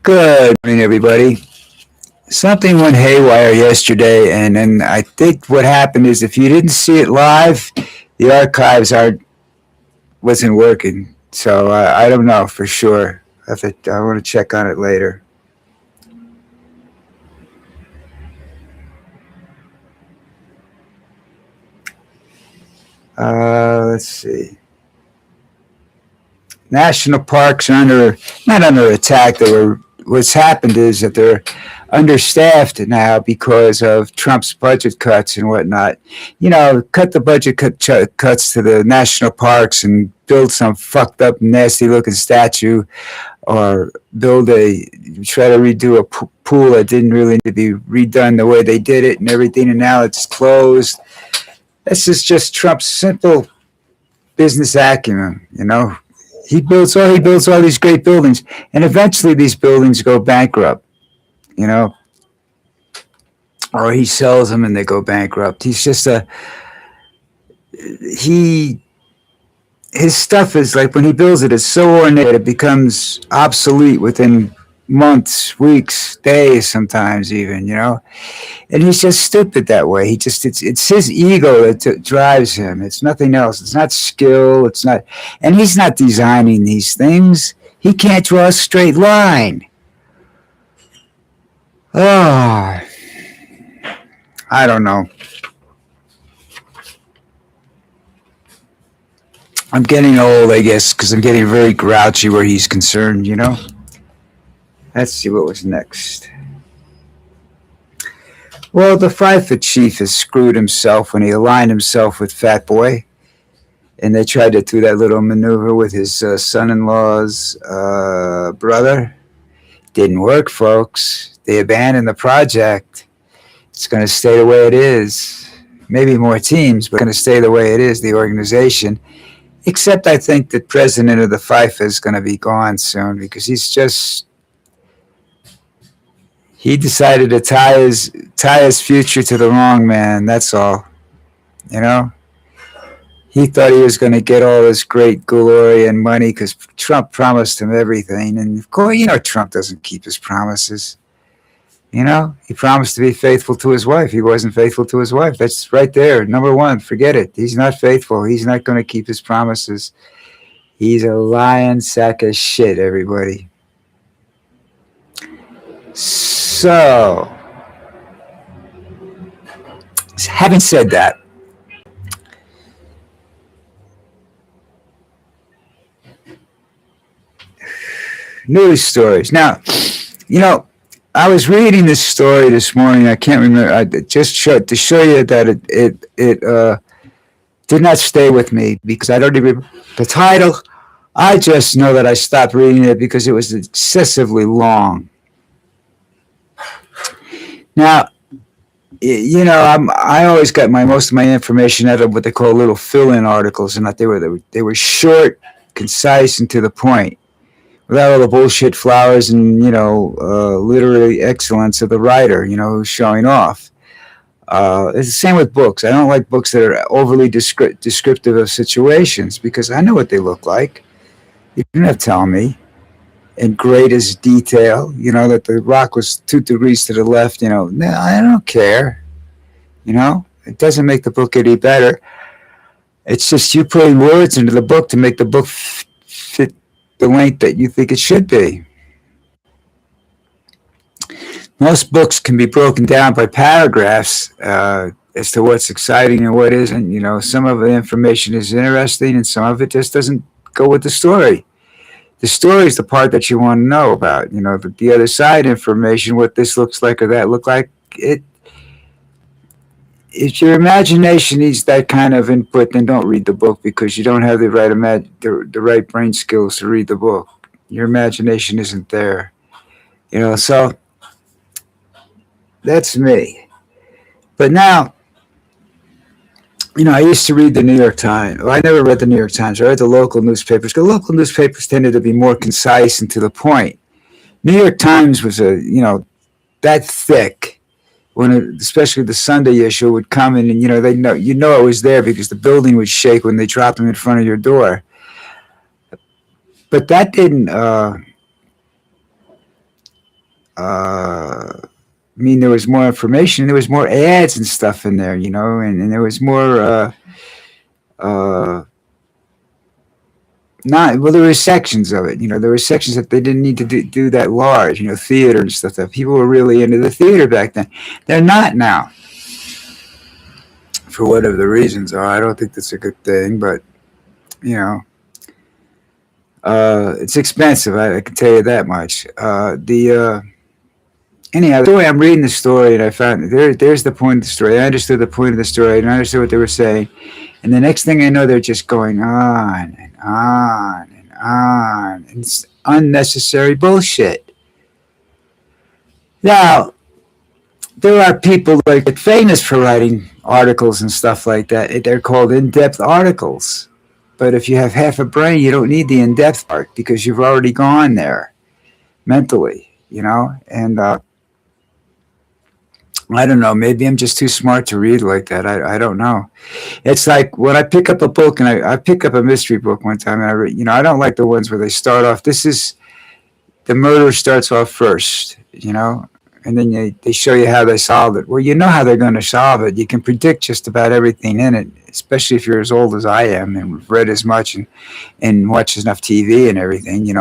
Good morning, everybody. Something went haywire yesterday, and then I think what happened is if you didn't see it live, the archives aren't wasn't working. So I don't know for sure. I want to check on it later. Let's see. National parks are not under attack. What's happened is that they're understaffed now because of Trump's budget cuts and whatnot. Cut the cuts to the national parks and build some fucked up, nasty looking statue, or try to redo a pool that didn't really need to be redone the way they did it and everything, and now it's closed. This is just Trump's simple business acumen. He builds all these great buildings, and eventually these buildings go bankrupt, you know, or he sells them and they go bankrupt. He his stuff is like when he builds it, it's so ornate it becomes obsolete within months, weeks, days, sometimes even. And he's just stupid that way. It's his ego that drives him. It's nothing else. It's not skill. And he's not designing these things. He can't draw a straight line. Oh, I don't know. I'm getting old, I guess, because I'm getting very grouchy where he's concerned. Let's see what was next. Well, the FIFA chief has screwed himself when he aligned himself with Fat Boy. And they tried to do that little maneuver with his son-in-law's brother. Didn't work, folks. They abandoned the project. It's going to stay the way it is. Maybe more teams, but it's going to stay the way it is, the organization. Except I think the president of the FIFA is going to be gone soon because he decided to tie his future to the wrong man. That's all. He thought he was going to get all this great glory and money because Trump promised him everything. And of course, Trump doesn't keep his promises. He promised to be faithful to his wife. He wasn't faithful to his wife. That's right there. Number one, forget it. He's not faithful. He's not going to keep his promises. He's a lying sack of shit, everybody. So, having said that, news stories. Now, I was reading this story this morning. I can't remember. I just to show you that it did not stay with me because I don't even remember the title. I just know that I stopped reading it because it was excessively long. Now, I always got most of my information out of what they call little fill-in articles, and that they were short, concise, and to the point, without all the bullshit flowers and literary excellence of the writer, who's showing off. It's the same with books. I don't like books that are overly descriptive of situations because I know what they look like. You don't have to tell me in greatest detail, that the rock was 2 degrees to the left. No, I don't care. It doesn't make the book any better. It's just you putting words into the book to make the book fit the length that you think it should be. Most books can be broken down by paragraphs as to what's exciting and what isn't. Some of the information is interesting and some of it just doesn't go with the story. The story is the part that you want to know about. The other side information, what this looks like or that look like. If your imagination needs that kind of input, then don't read the book because you don't have the right brain skills to read the book. Your imagination isn't there. So that's me. But now, I used to read the New York Times. Well, I never read the New York Times. I read the local newspapers because local newspapers tended to be more concise and to the point. New York Times was that thick. Especially the Sunday issue would come in, and it was there because the building would shake when they dropped them in front of your door. But that didn't I mean, there was more information. There was more ads and stuff in there, and there was more. Uh, Not well. There were sections of it. There were sections that they didn't need to do that large. Theater and stuff. That people were really into the theater back then. They're not now, for whatever the reasons are. I don't think that's a good thing, but you know, it's expensive. I can tell you that much. The Anyhow, the story, I'm reading the story, and I found there's the point of the story. I understood the point of the story, and I understood what they were saying. And the next thing I know, they're just going on and on and on. And it's unnecessary bullshit. Now, there are people like famous for writing articles and stuff like that. They're called in-depth articles. But if you have half a brain, you don't need the in-depth part because you've already gone there mentally. And I don't know. Maybe I'm just too smart to read like that. I don't know. It's like when I pick up a book, and I pick up a mystery book one time, and I read. I don't like the ones where they start off. The murder starts off first, and then they show you how they solved it. Well, you know how they're going to solve it. You can predict just about everything in it, especially if you're as old as I am and read as much and watched enough TV and everything. You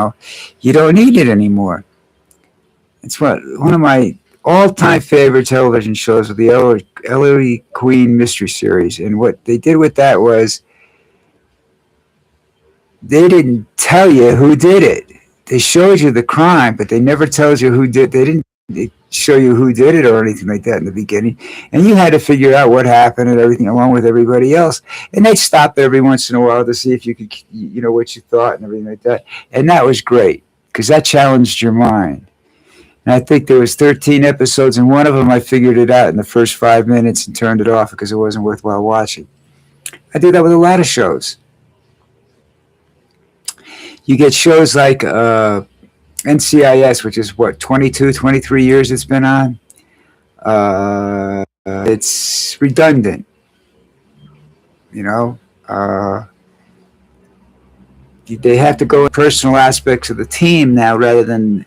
don't need it anymore. It's one of my all-time favorite television shows with the Ellery Queen mystery series. And what they did with that was they didn't tell you who did it. They showed you the crime, but they never tells you who did. They didn't show you who did it or anything like that in the beginning. And you had to figure out what happened and everything along with everybody else. And they'd stop every once in a while to see if you could, what you thought and everything like that. And that was great because that challenged your mind. And I think there was 13 episodes, and one of them I figured it out in the first 5 minutes and turned it off because it wasn't worthwhile watching. I do that with a lot of shows. You get shows like NCIS, which is 22, 23 years it's been on. It's redundant, they have to go in personal aspects of the team now rather than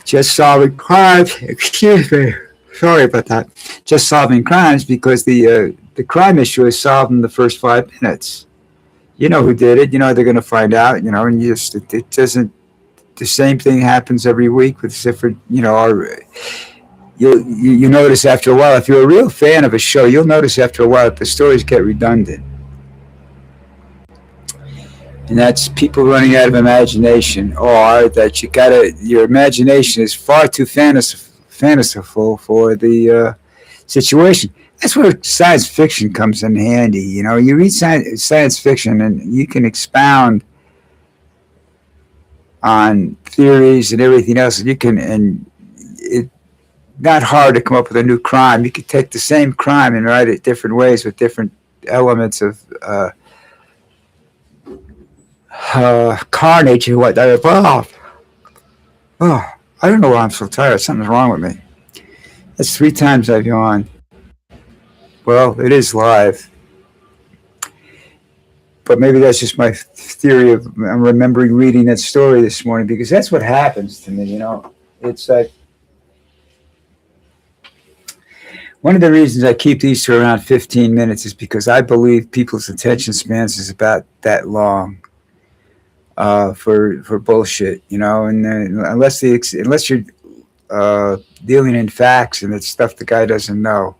just solving crimes. Excuse me. Sorry about that. Just solving crimes because the crime issue is solved in the first 5 minutes. You know who did it. They're going to find out. And it doesn't. The same thing happens every week with different. You notice after a while. If you're a real fan of a show, you'll notice after a while that the stories get redundant. And that's people running out of imagination, or that your imagination is far too fanciful for the situation. That's where science fiction comes in handy. You read science fiction and you can expound on theories and everything else. And it's not hard to come up with a new crime. You could take the same crime and write it different ways with different elements of carnage and what they're involved. Oh, I don't know why I'm so tired. Something's wrong with me. That's 3 times I've yawned. Well, it is live. But maybe that's just my theory of I'm remembering reading that story this morning because that's what happens to me, It's like one of the reasons I keep these to around 15 minutes is because I believe people's attention spans is about that long. For bullshit, and unless you're dealing in facts and it's stuff the guy doesn't know,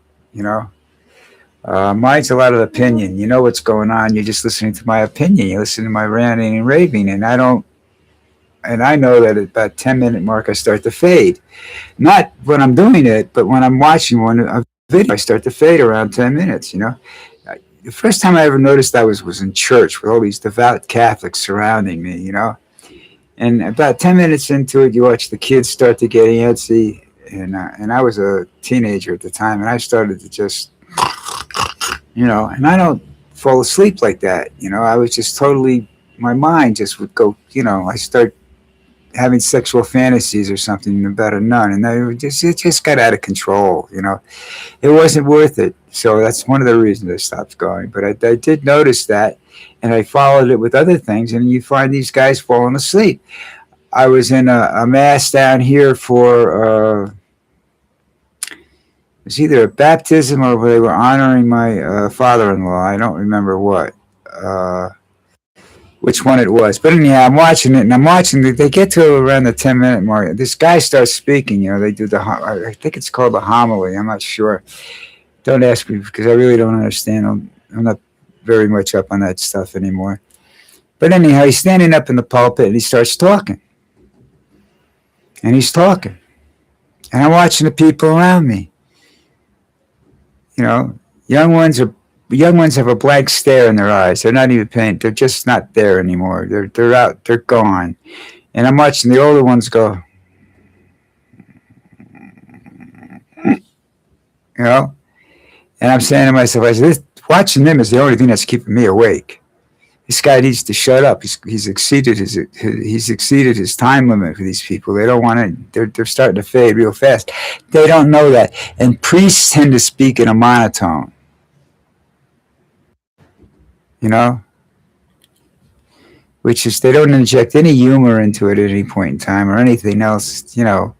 mine's a lot of opinion. You know what's going on. You're just listening to my opinion. You listen to my ranting and raving, and I know that at about 10-minute mark I start to fade. Not when I'm doing it, but when I'm watching a video, I start to fade around 10 minutes. The first time I ever noticed that was in church with all these devout Catholics surrounding me, And about 10 minutes into it, you watch the kids start to get antsy, and I was a teenager at the time, and I started to just, and I don't fall asleep like that, I was just totally, my mind just would go, I start having sexual fantasies or something about a nun, and it just got out of control, It wasn't worth it. So that's one of the reasons I stopped going. But I did notice that, and I followed it with other things, and you find these guys falling asleep. I was in a mass down here for it was either a baptism or they were honoring my father-in-law. I don't remember uh, which one it was. But anyhow, I'm watching it, and I'm watching it. They get to around the 10-minute mark. This guy starts speaking. You know, they do I think it's called the homily. I'm not sure. Don't ask me because I really don't understand. I'm not very much up on that stuff anymore. But anyhow, he's standing up in the pulpit and he starts talking. And he's talking. And I'm watching the people around me. You know, young ones have a blank stare in their eyes. They're not even paying. They're just not there anymore. They're out. They're gone. And I'm watching the older ones go. You know, and I'm saying to myself, I said, watching them is the only thing that's keeping me awake. This guy needs to shut up. He's exceeded his time limit for these people. They don't want to. They're starting to fade real fast. They don't know that. And priests tend to speak in a monotone. You know, which is they don't inject any humor into it at any point in time or anything else. You know,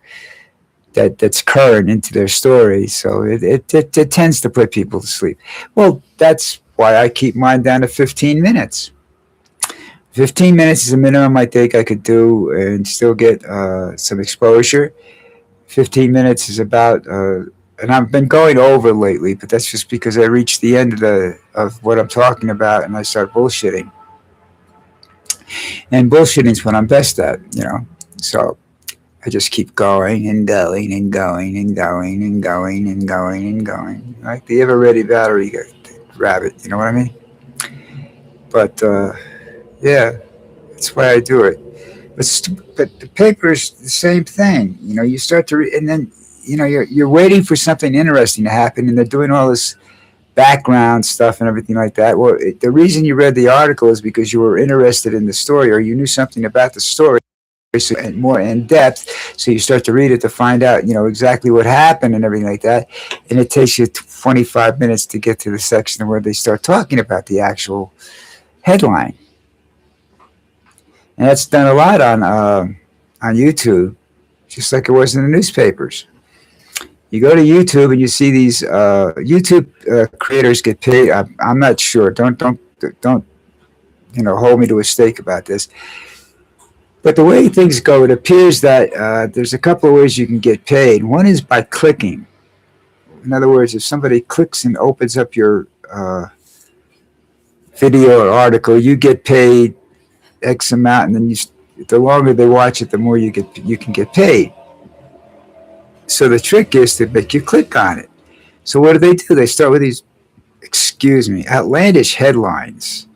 that's current into their story. So it tends to put people to sleep. Well, that's why I keep mine down to 15 minutes. 15 minutes is a minimum I think I could do and still get some exposure. 15 minutes is about, and I've been going over lately, but that's just because I reached the end of what I'm talking about and I start bullshitting. And bullshitting is what I'm best at, you know. So I just keep going and going and going and going and going and going and going. Like the ever ready battery rabbit, you know what I mean? But yeah, that's why I do it. But the paper is the same thing. You know, you start to and then you know you're waiting for something interesting to happen, and they're doing all this background stuff and everything like that. Well, the reason you read the article is because you were interested in the story, or you knew something about the story, so, and more in depth. So you start to read it to find out, you know, exactly what happened and everything like that. And it takes you 25 minutes to get to the section where they start talking about the actual headline. And that's done a lot on YouTube, just like it was in the newspapers. You go to YouTube and you see these YouTube creators get paid. I'm not sure. Don't you know hold me to a stake about this. But the way things go, it appears that there's a couple of ways you can get paid. One is by clicking. In other words, if somebody clicks and opens up your video or article, you get paid X amount, and then the longer they watch it, the more you can get paid. So the trick is to make you click on it. So what do? They start with these, outlandish headlines,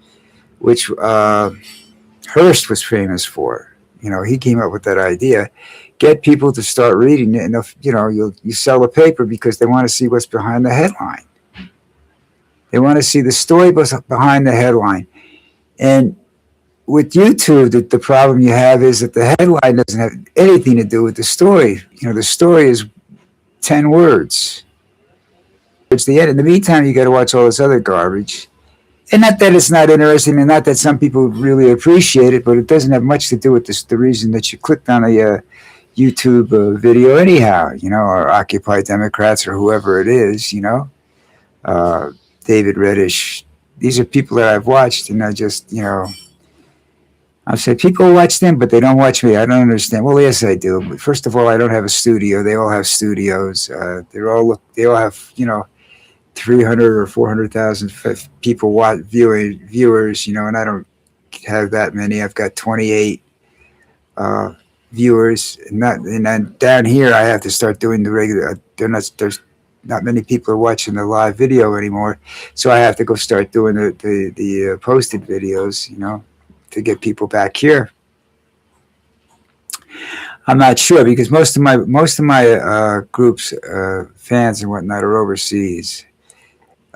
which Hearst was famous for. You know, he came up with that idea. Get people to start reading it, and you know, you sell a paper because they want to see what's behind the headline. They want to see the story behind the headline. And with YouTube, the problem you have is that the headline doesn't have anything to do with the story. You know, the story is 10 words. It's the end. In the meantime, you got to watch all this other garbage. And not that it's not interesting, and not that some people really appreciate it, but it doesn't have much to do with the reason that you clicked on a YouTube video anyhow, you know, or Occupy Democrats or whoever it is, you know. David Reddish. These are people that I've watched, and I just, you know, I've said people watch them, but they don't watch me. I don't understand. Well, yes, I do. But first of all, I don't have a studio. They all have studios. They all have, you know, 300 or 400,000 people viewers, you know, and I don't have that many. I've got 28 viewers, and then down here I have to start doing the regular. There's not many people are watching the live video anymore, so I have to go start doing the posted videos, you know, to get people back here. I'm not sure because most of my groups, fans and whatnot, are overseas.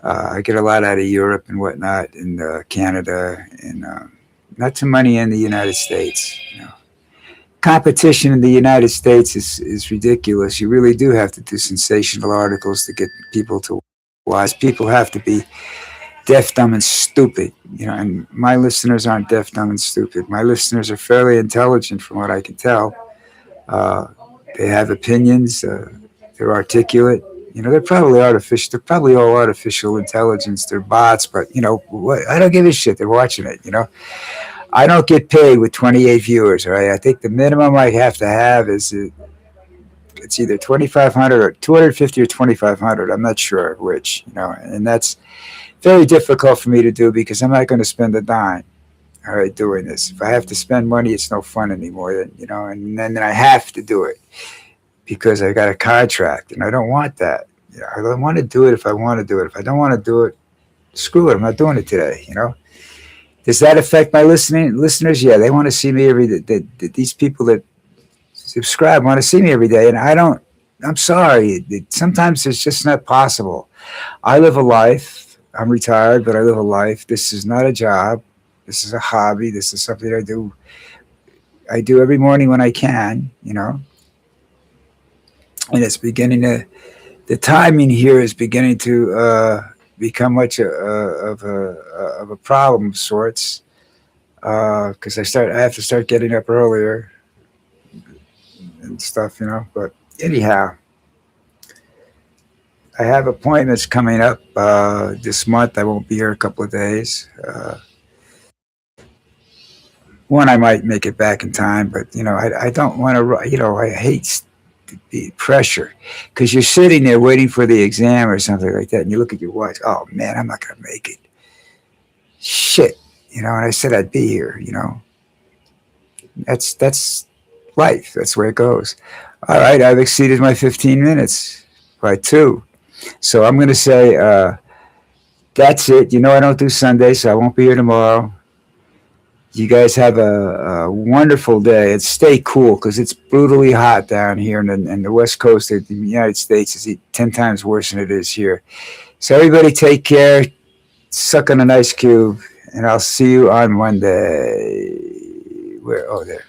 I get a lot out of Europe and whatnot, and Canada, and not too many in the United States. You know, competition in the United States is ridiculous. You really do have to do sensational articles to get people to watch. People have to be deaf, dumb, and stupid. And my listeners aren't deaf, dumb, and stupid. My listeners are fairly intelligent, from what I can tell. Uh, they have opinions. They're articulate. They're probably artificial. They're probably all artificial intelligence. They're bots, but what? I don't give a shit. They're watching it. I don't get paid with 28 viewers. All right. I think the minimum I have to have is it's either 2,500 or 250 or 2,500. I'm not sure which. And that's very difficult for me to do because I'm not going to spend a dime. All right, doing this. If I have to spend money, it's no fun anymore. And then I have to do it because I got a contract, and I don't want that. I don't want to do it if I want to do it. If I don't want to do it, screw it. I'm not doing it today. Does that affect my listeners? Yeah, they want to see me every day. These people that subscribe want to see me every day, and I don't. I'm sorry. Sometimes it's just not possible. I live a life. I'm retired, but I live a life. This is not a job. This is a hobby. This is something I do. I do every morning when I can. And it's beginning to. The timing here is beginning to become much of a problem of sorts because I have to start getting up earlier and stuff. But anyhow, I have appointments coming up this month. I won't be here a couple of days. One, I might make it back in time, but I don't want to. I hate the pressure because you're sitting there waiting for the exam or something like that, and you look at your watch. Oh man, I'm not going to make it. Shit, and I said I'd be here. That's life. That's where it goes. All right, I've exceeded my 15 minutes by 2, so I'm going to say that's it. I don't do Sundays, so I won't be here tomorrow. You guys have a wonderful day and stay cool because it's brutally hot down here in the West Coast of the United States. It's 10 times worse than it is here. So everybody take care. Suck on an ice cube, and I'll see you on Monday. Where? Oh, there.